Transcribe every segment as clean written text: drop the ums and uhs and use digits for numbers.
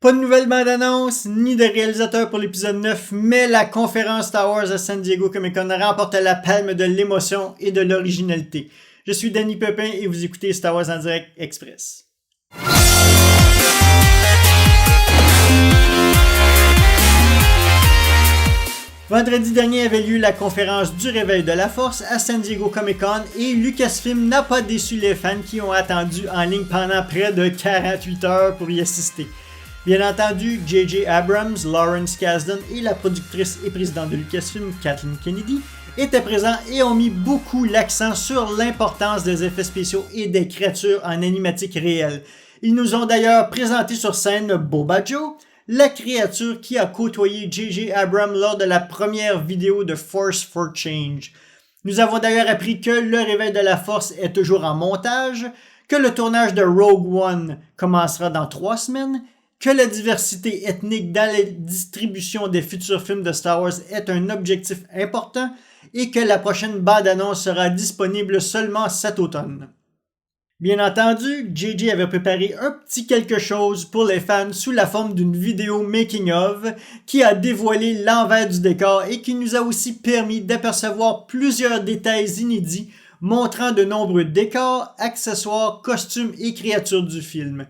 Pas de nouvelle bande-annonce, ni de réalisateur pour l'épisode 9, mais la conférence Star Wars à San Diego Comic-Con remporte la palme de l'émotion et de l'originalité. Je suis Danny Pepin et vous écoutez Star Wars en direct express. Vendredi dernier avait lieu la conférence du Réveil de la Force à San Diego Comic-Con et Lucasfilm n'a pas déçu les fans qui ont attendu en ligne pendant près de 48 heures pour y assister. Bien entendu, J.J. Abrams, Lawrence Kasdan et la productrice et présidente de Lucasfilm, Kathleen Kennedy, étaient présents et ont mis beaucoup l'accent sur l'importance des effets spéciaux et des créatures en animatique réelle. Ils nous ont d'ailleurs présenté sur scène Boba Joe, la créature qui a côtoyé J.J. Abrams lors de la première vidéo de Force for Change. Nous avons d'ailleurs appris que le Réveil de la Force est toujours en montage, que le tournage de Rogue One commencera dans 3 semaines, que la diversité ethnique dans la distribution des futurs films de Star Wars est un objectif important et que la prochaine bande-annonce sera disponible seulement cet automne. Bien entendu, JJ avait préparé un petit quelque chose pour les fans sous la forme d'une vidéo making-of qui a dévoilé l'envers du décor et qui nous a aussi permis d'apercevoir plusieurs détails inédits montrant de nombreux décors, accessoires, costumes et créatures du film.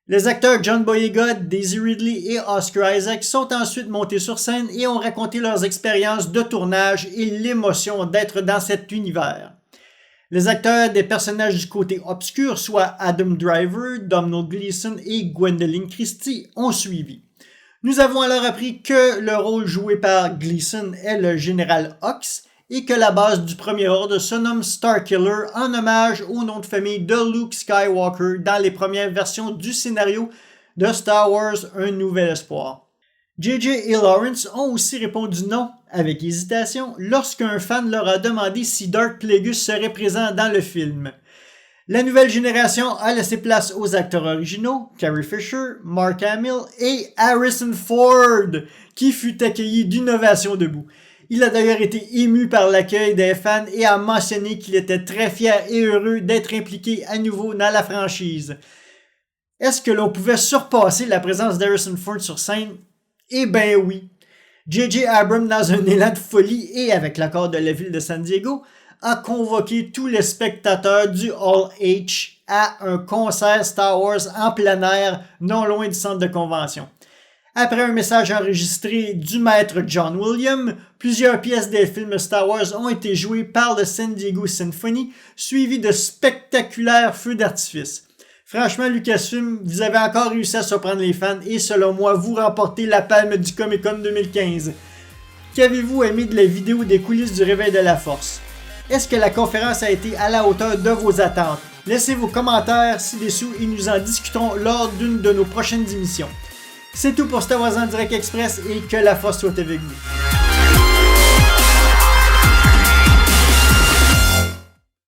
Les acteurs John Boyega, Daisy Ridley et Oscar Isaac sont ensuite montés sur scène et ont raconté leurs expériences de tournage et l'émotion d'être dans cet univers. Les acteurs des personnages du côté obscur, soit Adam Driver, Domhnall Gleeson et Gwendolyn Christie, ont suivi. Nous avons alors appris que le rôle joué par Gleeson est le général Hux et que la base du Premier Ordre se nomme Starkiller en hommage au nom de famille de Luke Skywalker dans les premières versions du scénario de Star Wars Un Nouvel Espoir. JJ et Lawrence ont aussi répondu non, avec hésitation, lorsqu'un fan leur a demandé si Darth Plagueis serait présent dans le film. La nouvelle génération a laissé place aux acteurs originaux, Carrie Fisher, Mark Hamill et Harrison Ford, qui fut accueilli d'une ovation debout. Il a d'ailleurs été ému par l'accueil des fans et a mentionné qu'il était très fier et heureux d'être impliqué à nouveau dans la franchise. Est-ce que l'on pouvait surpasser la présence d'Harrison Ford sur scène? Eh ben oui. J.J. Abrams, dans un élan de folie et avec l'accord de la ville de San Diego, a convoqué tous les spectateurs du Hall H à un concert Star Wars en plein air non loin du centre de convention. Après un message enregistré du maître John Williams, plusieurs pièces des films Star Wars ont été jouées par le San Diego Symphony, suivies de spectaculaires feux d'artifice. Franchement, Lucasfilm, vous avez encore réussi à surprendre les fans et selon moi, vous remportez la palme du Comic-Con 2015. Qu'avez-vous aimé de la vidéo des coulisses du Réveil de la Force? Est-ce que la conférence a été à la hauteur de vos attentes? Laissez vos commentaires ci-dessous et nous en discuterons lors d'une de nos prochaines émissions. C'est tout pour Star Wars en direct express et que la force soit avec vous.